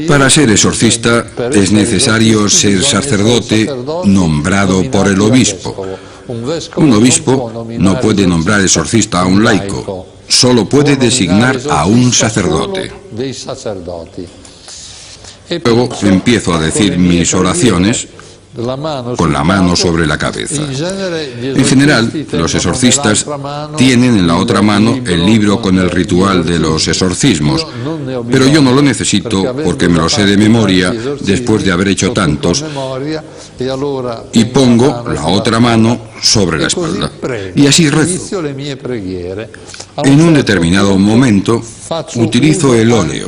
Para ser exorcista es necesario ser sacerdote nombrado por el obispo. Un obispo no puede nombrar exorcista a un laico, solo puede designar a un sacerdote. Luego empiezo a decir mis oraciones con la mano sobre la cabeza. En general, los exorcistas tienen en la otra mano el libro con el ritual de los exorcismos, pero yo no lo necesito porque me lo sé de memoria después de haber hecho tantos, y pongo la otra mano sobre la espalda, y así rezo. En un determinado momento utilizo el óleo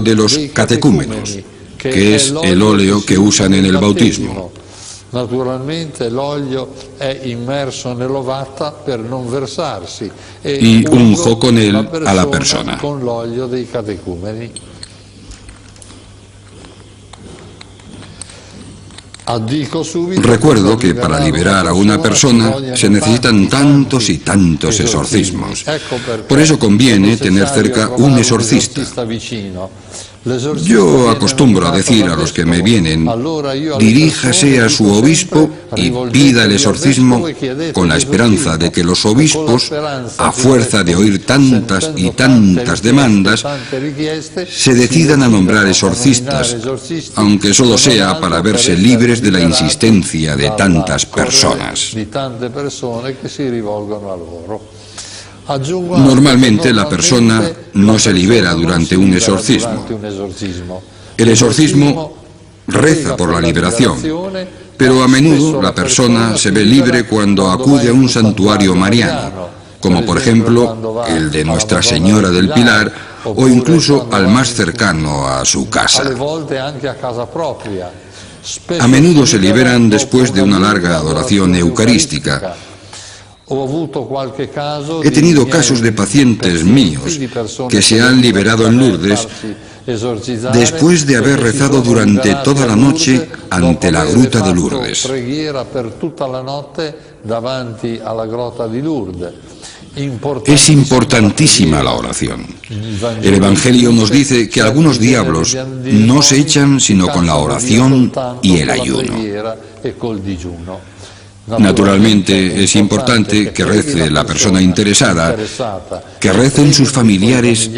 de los catecúmenos, que es el óleo que usan en el bautismo. Y unjo con él a la persona. Recuerdo que para liberar a una persona se necesitan tantos y tantos exorcismos. Por eso conviene tener cerca un exorcista. Yo acostumbro a decir a los que me vienen, diríjase a su obispo y pida el exorcismo con la esperanza de que los obispos, a fuerza de oír tantas y tantas demandas, se decidan a nombrar exorcistas, aunque solo sea para verse libres de la insistencia de tantas personas. Normalmente la persona no se libera durante un exorcismo. El exorcismo reza por la liberación, pero a menudo la persona se ve libre cuando acude a un santuario mariano, como por ejemplo el de Nuestra Señora del Pilar, o incluso al más cercano a su casa. A menudo se liberan después de una larga adoración eucarística. He tenido casos de pacientes míos que se han liberado en Lourdes después de haber rezado durante toda la noche ante la gruta de Lourdes. Es importantísima la oración. El Evangelio nos dice que algunos diablos no se echan sino con la oración y el ayuno. Naturalmente es importante que rece la persona interesada, que recen sus familiares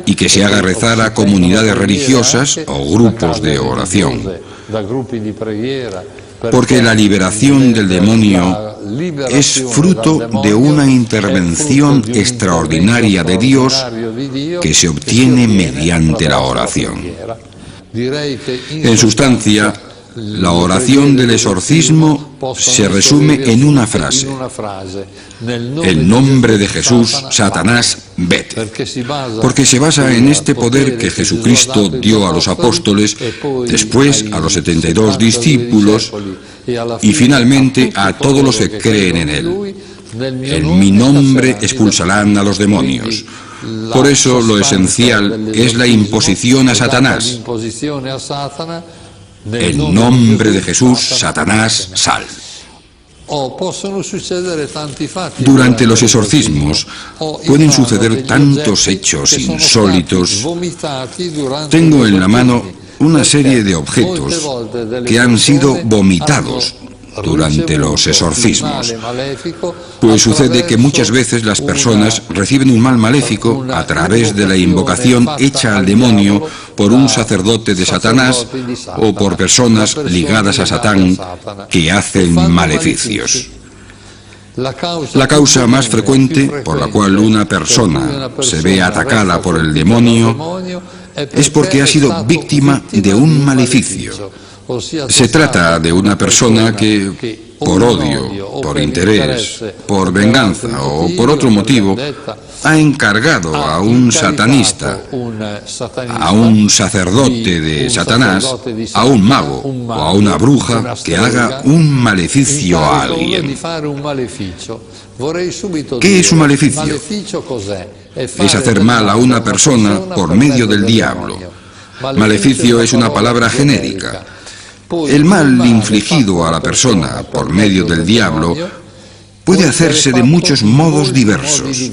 y que se haga rezar a comunidades religiosas o grupos de oración. Porque la liberación del demonio es fruto de una intervención extraordinaria de Dios que se obtiene mediante la oración. En sustancia, la oración del exorcismo se resume en una frase: en nombre de Jesús, Satanás, vete. Porque se basa en este poder que Jesucristo dio a los apóstoles, después a los 72 discípulos y finalmente a todos los que creen en Él. En mi nombre expulsarán a los demonios. Por eso lo esencial es la imposición a Satanás. En nombre de Jesús, Satanás, sal. Durante los exorcismos pueden suceder tantos hechos insólitos. Tengo en la mano una serie de objetos que han sido vomitados durante los exorcismos. Pues sucede que muchas veces las personas reciben un mal maléfico a través de la invocación hecha al demonio por un sacerdote de Satanás o por personas ligadas a Satán que hacen maleficios. La causa más frecuente por la cual una persona se ve atacada por el demonio es porque ha sido víctima de un maleficio. Se trata de una persona que, por odio, por interés, por venganza o por otro motivo, ha encargado a un satanista, a un sacerdote de Satanás, a un mago o a una bruja que haga un maleficio a alguien. ¿Qué es un maleficio? Es hacer mal a una persona por medio del diablo. Maleficio es una palabra genérica. El mal infligido a la persona por medio del diablo puede hacerse de muchos modos diversos.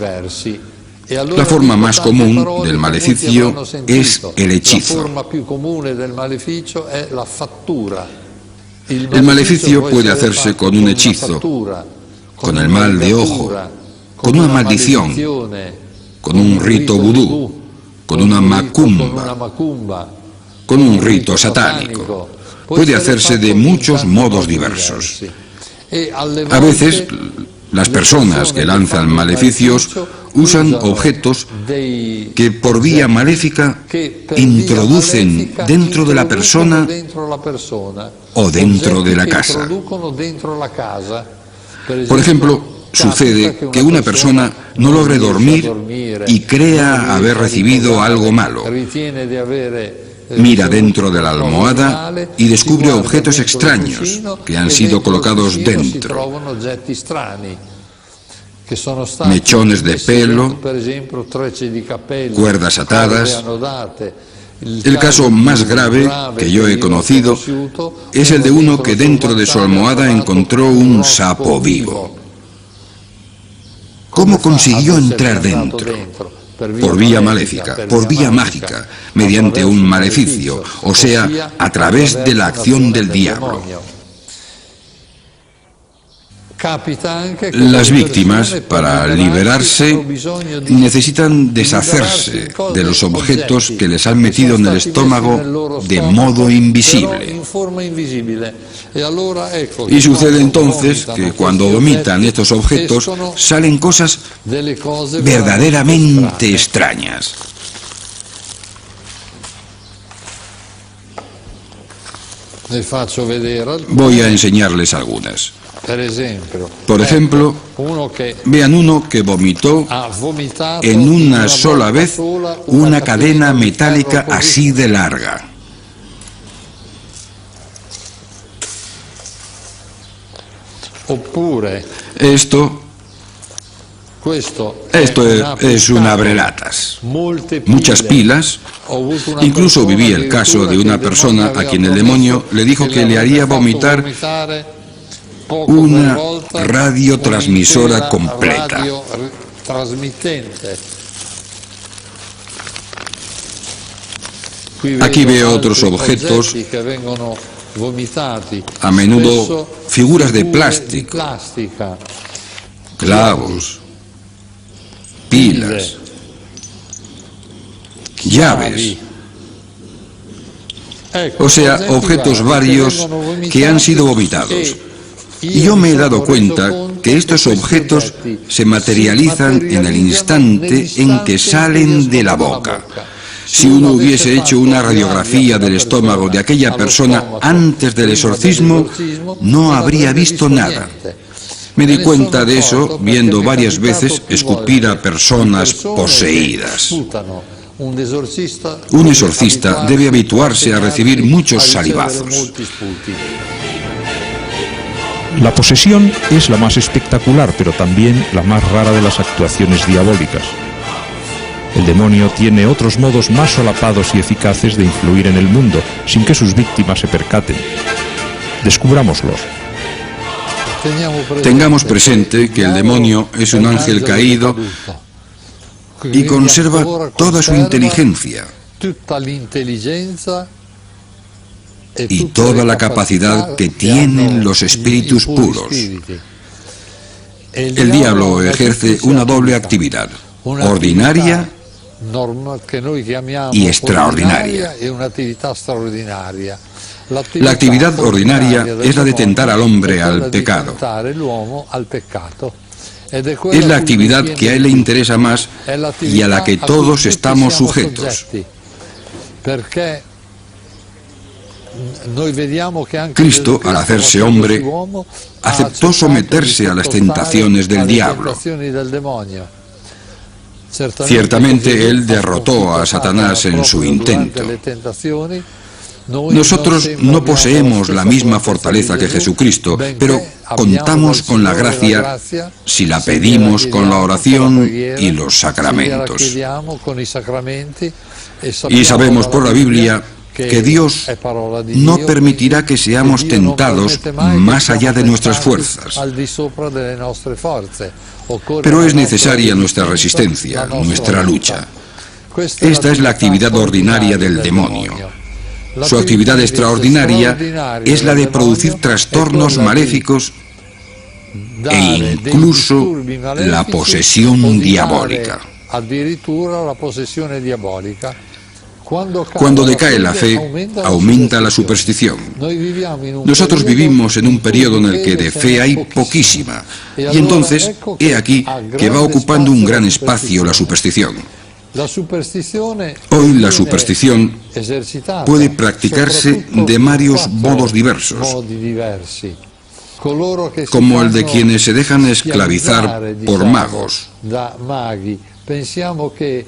La forma más común del maleficio es el hechizo. El maleficio puede hacerse con un hechizo, con el mal de ojo, con una maldición, con un rito vudú, con una macumba, con un rito satánico. Puede hacerse de muchos modos diversos. A veces, las personas que lanzan maleficios usan objetos que por vía maléfica introducen dentro de la persona o dentro de la casa. Por ejemplo, sucede que una persona no logre dormir y crea haber recibido algo malo. Mira dentro de la almohada y descubre objetos extraños que han sido colocados dentro. Mechones de pelo, cuerdas atadas. El caso más grave que yo he conocido es el de uno que dentro de su almohada encontró un sapo vivo. ¿Cómo consiguió entrar dentro? Por vía maléfica, por vía mágica, mediante un maleficio, o sea, a través de la acción del diablo. Las víctimas, para liberarse, necesitan deshacerse de los objetos que les han metido en el estómago de modo invisible. Y sucede entonces que cuando vomitan estos objetos salen cosas verdaderamente extrañas. Voy a enseñarles algunas. Por ejemplo, vean uno que vomitó en una sola vez una cadena metálica así de larga. Esto es un abrelatas. Muchas pilas. Incluso viví el caso de una persona a quien el demonio le dijo que le haría vomitar una radiotransmisora completa. Aquí veo otros objetos, a menudo figuras de plástico, clavos, pilas, llaves, o sea, objetos varios que han sido vomitados. Y yo me he dado cuenta que estos objetos se materializan en el instante en que salen de la boca. Si uno hubiese hecho una radiografía del estómago de aquella persona antes del exorcismo, no habría visto nada. Me di cuenta de eso viendo varias veces escupir a personas poseídas. Un exorcista debe habituarse a recibir muchos salivazos. La posesión es la más espectacular, pero también la más rara de las actuaciones diabólicas. El demonio tiene otros modos más solapados y eficaces de influir en el mundo, sin que sus víctimas se percaten. Descubrámoslos. Tengamos presente que el demonio es un ángel caído y conserva toda su inteligencia y toda la capacidad que tienen los espíritus puros. El diablo ejerce una doble actividad, ordinaria y extraordinaria. La actividad ordinaria es la de tentar al hombre al pecado. Es la actividad que a él le interesa más y a la que todos estamos sujetos. Cristo, al hacerse hombre, aceptó someterse a las tentaciones del diablo. Ciertamente él derrotó a Satanás en su intento. Nosotros no poseemos la misma fortaleza que Jesucristo, pero contamos con la gracia si la pedimos con la oración y los sacramentos. Y sabemos por la Biblia que Dios no permitirá que seamos tentados más allá de nuestras fuerzas. Pero es necesaria nuestra resistencia, nuestra lucha. Esta es la actividad ordinaria del demonio. Su actividad extraordinaria es la de producir trastornos maléficos e incluso la posesión diabólica. Cuando decae la fe, aumenta la superstición. Nosotros vivimos en un periodo en el que de fe hay poquísima, y entonces, he aquí que va ocupando un gran espacio la superstición. Hoy la superstición puede practicarse de varios modos diversos, como el de quienes se dejan esclavizar por magos.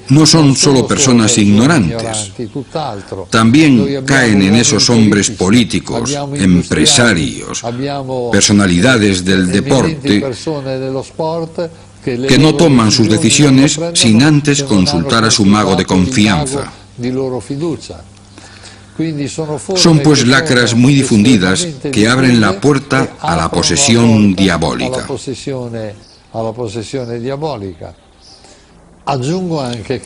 No son solo personas ignorantes, también caen en esos hombres políticos, empresarios, personalidades del deporte, que no toman sus decisiones sin antes consultar a su mago de confianza. Son pues lacras muy difundidas que abren la puerta a la posesión diabólica.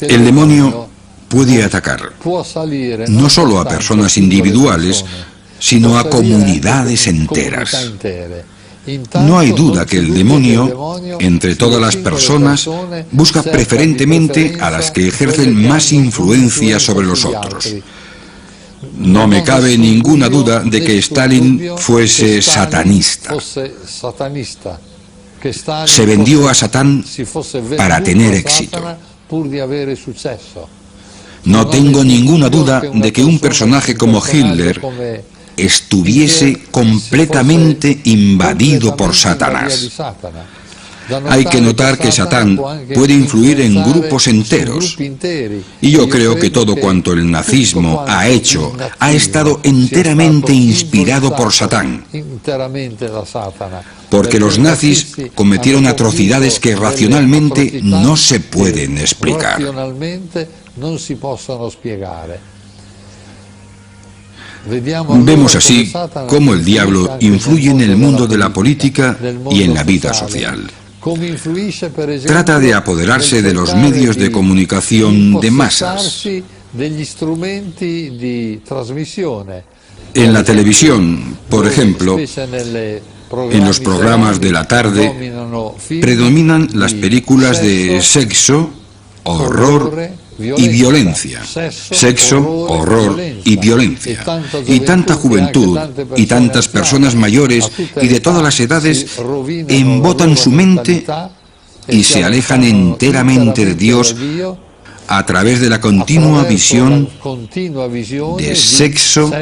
El demonio puede atacar no solo a personas individuales, sino a comunidades enteras. No hay duda que el demonio, entre todas las personas, busca preferentemente a las que ejercen más influencia sobre los otros. No me cabe ninguna duda de que Stalin fuese satanista. Se vendió a Satán para tener éxito. No tengo ninguna duda de que un personaje como Hitler estuviese completamente invadido por Satanás. Hay que notar que Satán puede influir en grupos enteros, y yo creo que todo cuanto el nazismo ha hecho ha estado enteramente inspirado por Satán, porque los nazis cometieron atrocidades que racionalmente no se pueden explicar. Vemos así cómo el diablo influye en el mundo de la política y en la vida social. Trata de apoderarse de los medios de comunicación de masas. En la televisión, por ejemplo, en los programas de la tarde, predominan las películas de sexo, horror y violencia. Sexo, horror y violencia. Y tanta juventud y tantas personas mayores y de todas las edades embotan su mente y se alejan enteramente de Dios a través de la continua visión de sexo,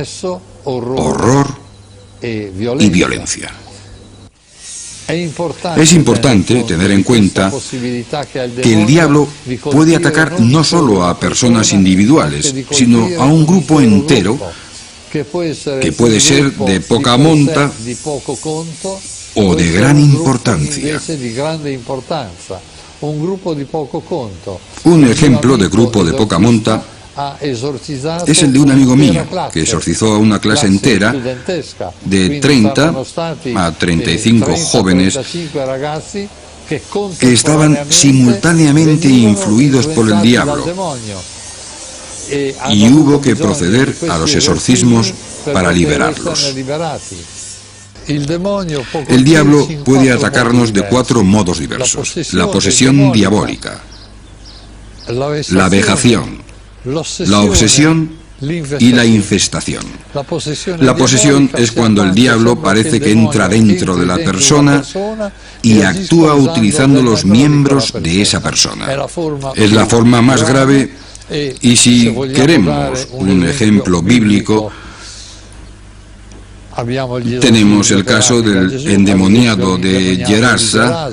horror y violencia. Es importante tener en cuenta que el diablo puede atacar no solo a personas individuales, sino a un grupo entero que puede ser de poca monta o de gran importancia. Un ejemplo de grupo de poca monta es el de un amigo mío que exorcizó a una clase entera de 30 a 35 jóvenes que estaban simultáneamente influidos por el diablo, y hubo que proceder a los exorcismos para liberarlos. El diablo puede atacarnos de 4 modos diversos: la posesión diabólica, la vejación, la obsesión y la infestación. La posesión es cuando el diablo parece que entra dentro de la persona y actúa utilizando los miembros de esa persona. Es la forma más grave, y si queremos un ejemplo bíblico, tenemos el caso del endemoniado de Gerasa,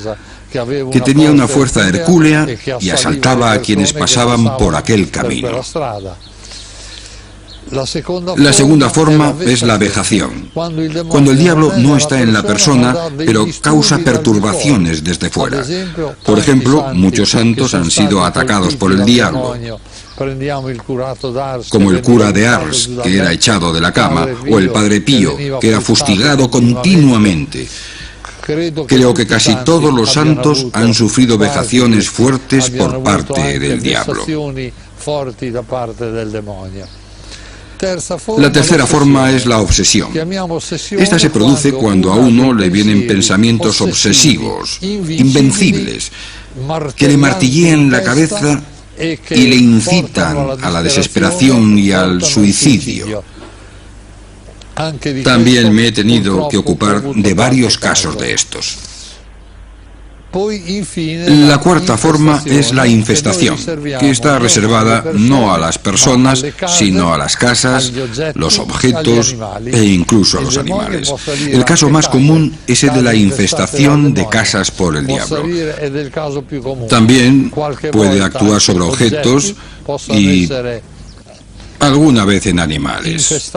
que tenía una fuerza hercúlea y asaltaba a quienes pasaban por aquel camino. La segunda forma es la vejación, cuando el diablo no está en la persona, pero causa perturbaciones desde fuera. Por ejemplo, muchos santos han sido atacados por el diablo. como el cura de Ars, que era echado de la cama, o el Padre Pío, que era fustigado continuamente. Creo que casi todos los santos han sufrido vejaciones fuertes por parte del diablo. La tercera forma es la obsesión. Esta se produce cuando a uno le vienen pensamientos obsesivos, invencibles, que le martillean la cabeza y le incitan a la desesperación y al suicidio. También me he tenido que ocupar de varios casos de estos. La cuarta forma es la infestación, que está reservada no a las personas, sino a las casas, los objetos e incluso a los animales. El caso más común es el de la infestación de casas por el diablo. También puede actuar sobre objetos y alguna vez en animales.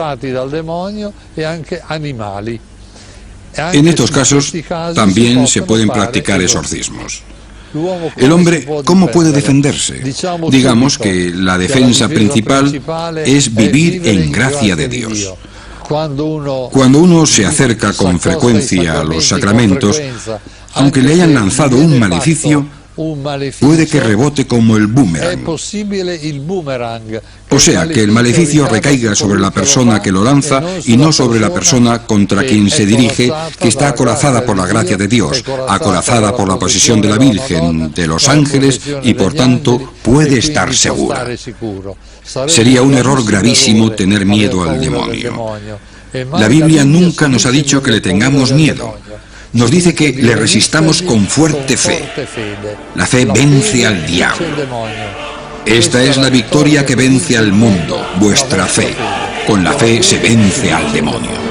En estos casos también se pueden practicar exorcismos. El hombre, ¿cómo puede defenderse? Digamos que la defensa principal es vivir en gracia de Dios. Cuando uno se acerca con frecuencia a los sacramentos, aunque le hayan lanzado un maleficio, puede que rebote como el boomerang. O sea, que el maleficio recaiga sobre la persona que lo lanza y no sobre la persona contra quien se dirige, que está acorazada por la gracia de Dios, acorazada por la posesión de la Virgen, de los ángeles y por tanto puede estar segura. Sería un error gravísimo tener miedo al demonio. La Biblia nunca nos ha dicho que le tengamos miedo. Nos dice que le resistamos con fuerte fe. La fe vence al diablo. Esta es la victoria que vence al mundo, vuestra fe. Con la fe se vence al demonio.